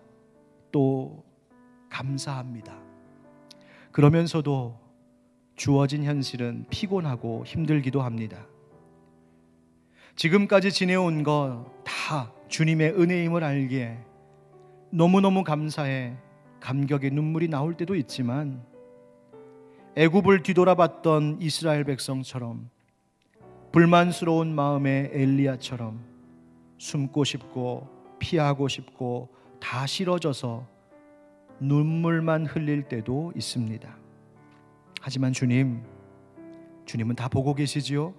A: 또 감사합니다. 그러면서도 주어진 현실은 피곤하고 힘들기도 합니다. 지금까지 지내온 것 다 주님의 은혜임을 알기에 너무너무 감사해 감격의 눈물이 나올 때도 있지만 애굽을 뒤돌아봤던 이스라엘 백성처럼 불만스러운 마음의 엘리야처럼 숨고 싶고 피하고 싶고 다 싫어져서 눈물만 흘릴 때도 있습니다. 하지만 주님은 다 보고 계시지요?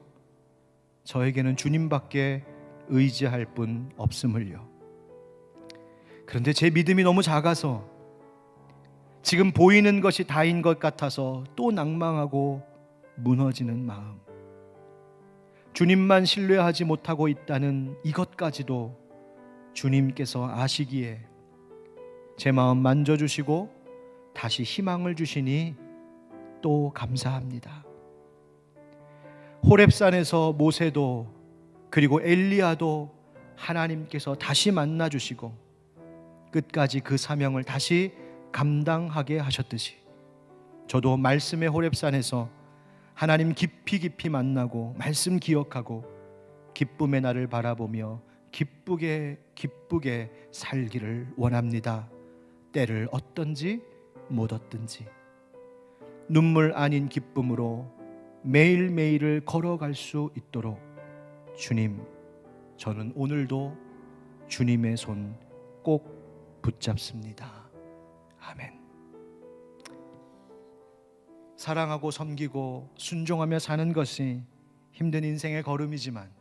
A: 저에게는 주님밖에 의지할 분 없음을요. 그런데 제 믿음이 너무 작아서 지금 보이는 것이 다인 것 같아서 또 낭망하고 무너지는 마음, 주님만 신뢰하지 못하고 있다는 이것까지도 주님께서 아시기에 제 마음 만져주시고 다시 희망을 주시니 또 감사합니다. 호렙산에서 모세도 그리고 엘리야도 하나님께서 다시 만나주시고 끝까지 그 사명을 다시 감당하게 하셨듯이 저도 말씀의 호렙산에서 하나님 깊이 만나고 말씀 기억하고 기쁨의 날을 바라보며 기쁘게 살기를 원합니다. 때를 얻든지 못 얻든지 눈물 아닌 기쁨으로 매일매일을 걸어갈 수 있도록 주님, 저는 오늘도 주님의 손 꼭 붙잡습니다. 아멘. 사랑하고 섬기고 순종하며 사는 것이 힘든 인생의 걸음이지만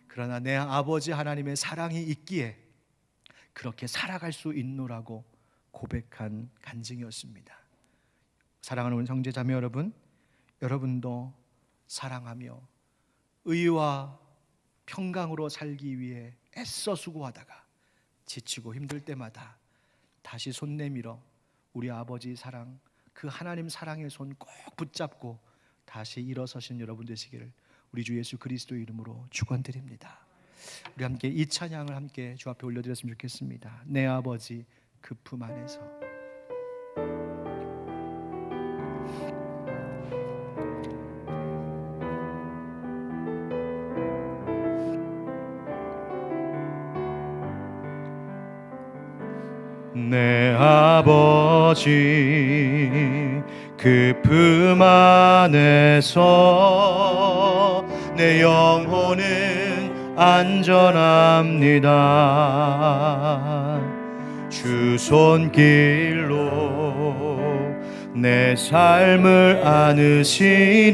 A: 그러나 내 아버지 하나님의 사랑이 있기에 그렇게 살아갈 수 있노라고 고백한 간증이었습니다. 사랑하는 형제자매 여러분, 여러분도 사랑하며 의와 평강으로 살기 위해 애써 수고하다가 지치고 힘들 때마다 다시 손 내밀어 우리 아버지 사랑, 그 하나님 사랑의 손 꼭 붙잡고 다시 일어서신 여러분 되시기를 우리 주 예수 그리스도 이름으로 축원드립니다. 우리 함께 이 찬양을 함께 주 앞에 올려드렸으면 좋겠습니다. 내 아버지 그 품 안에서. 내 아버지 그 품 안에서 내 영혼은 안전합니다. 주 손길로 내 삶을 안으시니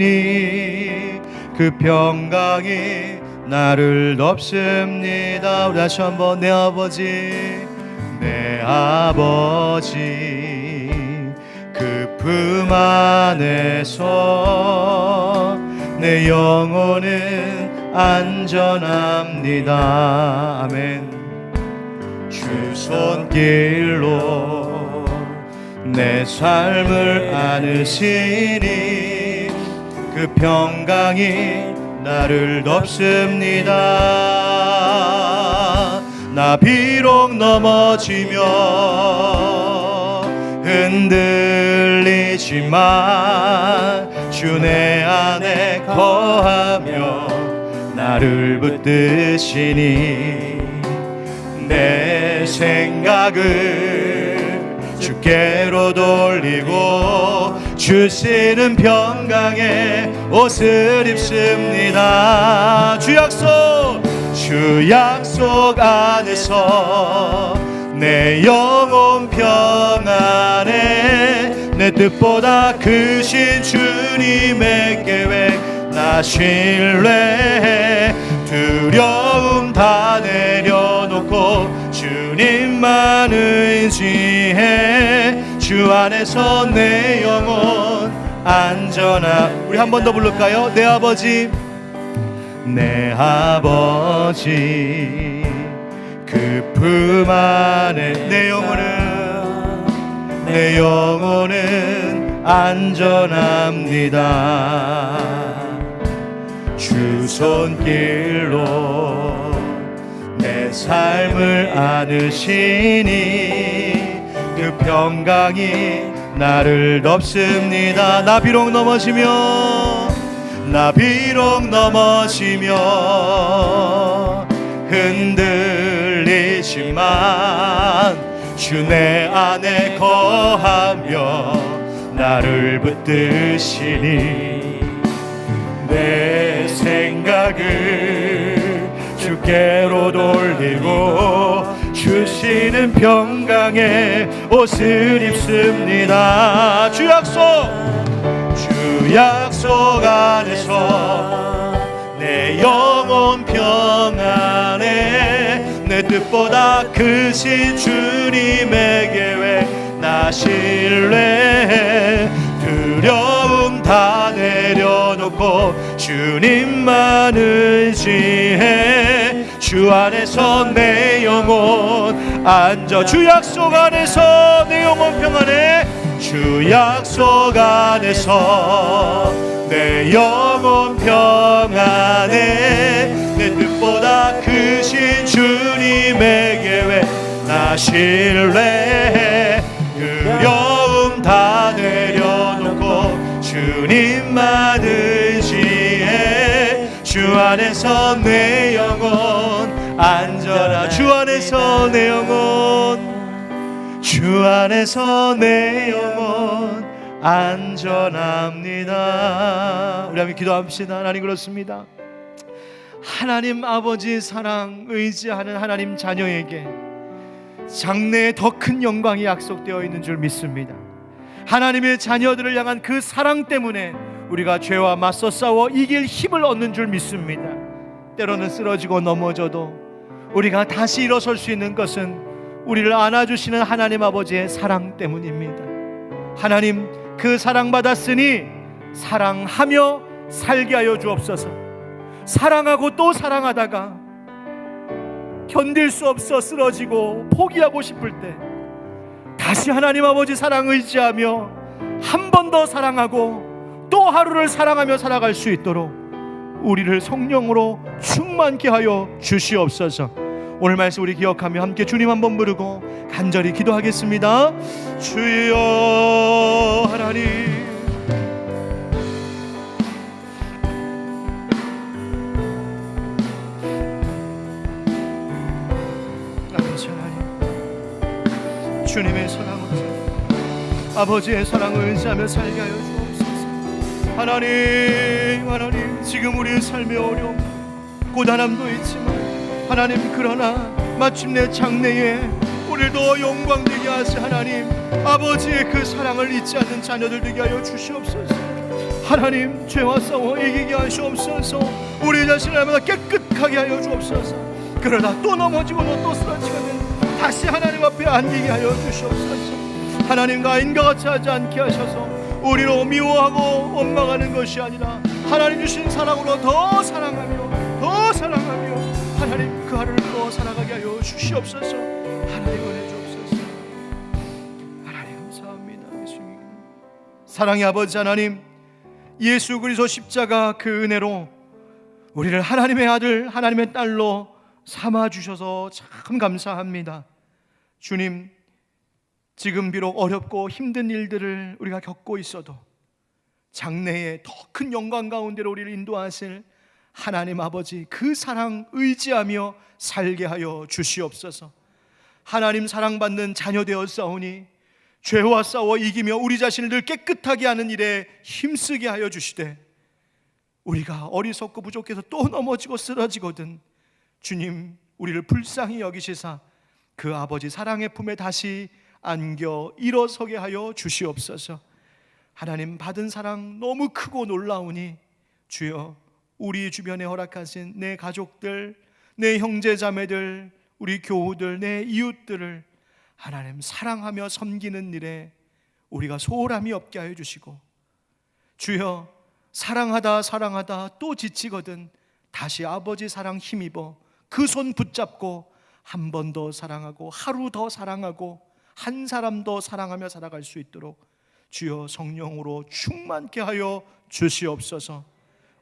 A: 그 평강이 나를 덮습니다. 우리 다시 한번 내 아버지 그 품 안에서 내 영혼은 안전합니다. 아멘. 주 손길로 내 삶을 안으시니 그 평강이 나를 덮습니다. 나 비록 넘어지며 흔들리지만 주 내 안에 거하며 나를 붙드시니 내 생각을 주께로 돌리고 주시는 평강의 옷을 입습니다. 주 약속 안에서 내 영혼 평안에 내 뜻보다 크신 주님의 계획 나 신뢰해 두려움 다 내려놓고 주님만 의지해 주 안에서 내 영혼 안전하. 우리 한 번 더 부를까요? 내 아버지 그 품 안에 내 영혼은 안전합니다. 주 손길로 내 삶을 안으시니 그 평강이 나를 덮습니다. 나 비록 넘어지며 흔들리지만 주 내 안에 거하며 나를 붙드시니 내 생각을 주께로 돌리고 주시는 평강의 옷을 입습니다. 주 약속 안에서 내 영혼 평안에 내 뜻보다 크신 주님의 계획 나 신뢰해 두려움 다 내려놓고 주님만 의지해 주 안에서 내 영혼 안전. 주 약속 안에서 내 영혼 평안해. 주 약속 안에서 내 영혼 평안에 내 뜻보다 크신 주님의 계획 나 신뢰해 두려움 다 내려놓고 주님만 의지해 주 안에서 내 영혼 안전하. 주 안에서 내 영혼 안전합니다. 우리 함께 기도합시다. 하나님, 그렇습니다. 하나님 아버지 사랑 의지하는 하나님 자녀에게 장래에 더 큰 영광이 약속되어 있는 줄 믿습니다. 하나님의 자녀들을 향한 그 사랑 때문에 우리가 죄와 맞서 싸워 이길 힘을 얻는 줄 믿습니다. 때로는 쓰러지고 넘어져도 우리가 다시 일어설 수 있는 것은 우리를 안아주시는 하나님 아버지의 사랑 때문입니다. 하나님, 그 사랑받았으니 사랑하며 살게 하여 주옵소서. 사랑하고 또 사랑하다가 견딜 수 없어 쓰러지고 포기하고 싶을 때 다시 하나님 아버지 사랑 의지하며 한 번 더 사랑하고 또 하루를 사랑하며 살아갈 수 있도록 우리를 성령으로 충만케 하여 주시옵소서. 오늘 말씀 우리 기억하며 함께 주님 한번 부르고 간절히 기도하겠습니다. 주여 하나님, 주님의 사랑을, 아버지의 사랑을 의지하며 살게 하여 주옵소서. 하나님, 지금 우리의 삶의 어려움, 고단함도 있지만 하나님, 그러나 마침내 장래에 우리를 더 영광되게 하시 하나님 아버지의 그 사랑을 잊지 않는 자녀들 되게 하여 주시옵소서. 하나님, 죄와 싸워 이기게 하시옵소서. 우리 자신을 날마다 깨끗하게 하여 주옵소서. 그러나 또 넘어지고 또 쓰러지거든 다시 하나님 앞에 안기게 하여 주시옵소서. 하나님과 인과 같이 하지 않게 하셔서 우리로 미워하고 원망하는 것이 아니라 하나님 주신 사랑으로 더 사랑하며 하나님 그 하루를 더 살아가게 하여 주시옵소서. 하나님 은혜 주옵소서. 하나님 감사합니다. 예수님, 사랑의 아버지 하나님, 예수 그리스도 십자가 그 은혜로 우리를 하나님의 아들 하나님의 딸로 삼아주셔서 참 감사합니다. 주님, 지금 비록 어렵고 힘든 일들을 우리가 겪고 있어도 장래에 더 큰 영광 가운데로 우리를 인도하실 하나님 아버지 그 사랑 의지하며 살게 하여 주시옵소서. 하나님 사랑받는 자녀 되었사오니 죄와 싸워 이기며 우리 자신을 늘 깨끗하게 하는 일에 힘쓰게 하여 주시되 우리가 어리석고 부족해서 또 넘어지고 쓰러지거든 주님 우리를 불쌍히 여기시사 그 아버지 사랑의 품에 다시 안겨 일어서게 하여 주시옵소서. 하나님, 받은 사랑 너무 크고 놀라우니 주여 우리 주변에 허락하신 내 가족들, 내 형제자매들, 우리 교우들, 내 이웃들을 하나님 사랑하며 섬기는 일에 우리가 소홀함이 없게 하여 주시고 주여 사랑하다 또 지치거든 다시 아버지 사랑 힘입어 그 손 붙잡고 한 번 더 사랑하고 하루 더 사랑하고 한 사람 더 사랑하며 살아갈 수 있도록 주여 성령으로 충만케 하여 주시옵소서.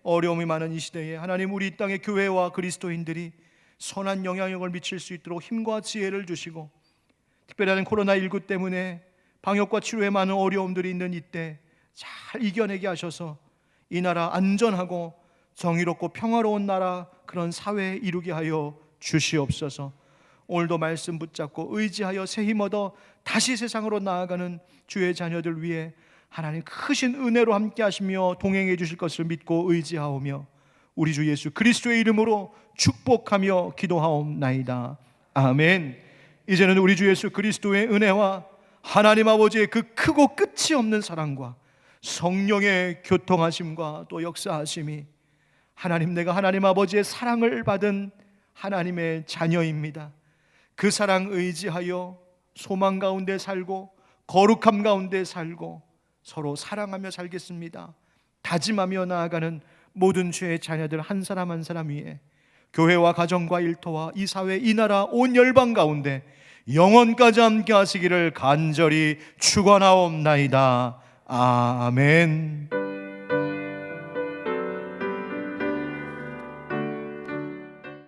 A: 어려움이 많은 이 시대에 하나님 우리 땅의 교회와 그리스도인들이 선한 영향력을 미칠 수 있도록 힘과 지혜를 주시고 특별한 코로나19 때문에 방역과 치료에 많은 어려움들이 있는 이때 잘 이겨내게 하셔서 이 나라 안전하고 정의롭고 평화로운 나라 그런 사회 이루게 하여 주시옵소서. 오늘도 말씀 붙잡고 의지하여 새 힘 얻어 다시 세상으로 나아가는 주의 자녀들 위해 하나님 크신 은혜로 함께 하시며 동행해 주실 것을 믿고 의지하오며 우리 주 예수 그리스도의 이름으로 축복하며 기도하옵나이다. 아멘. 이제는 우리 주 예수 그리스도의 은혜와 하나님 아버지의 그 크고 끝이 없는 사랑과 성령의 교통하심과 또 역사하심이 하나님, 내가 하나님 아버지의 사랑을 받은 하나님의 자녀입니다. 그 사랑 의지하여 소망 가운데 살고 거룩함 가운데 살고 서로 사랑하며 살겠습니다. 다짐하며 나아가는 모든 주의 자녀들 한 사람 한 사람 위에 교회와 가정과 일터와 이 사회 이 나라 온 열방 가운데 영원까지 함께 하시기를 간절히 축원하옵나이다. 아멘.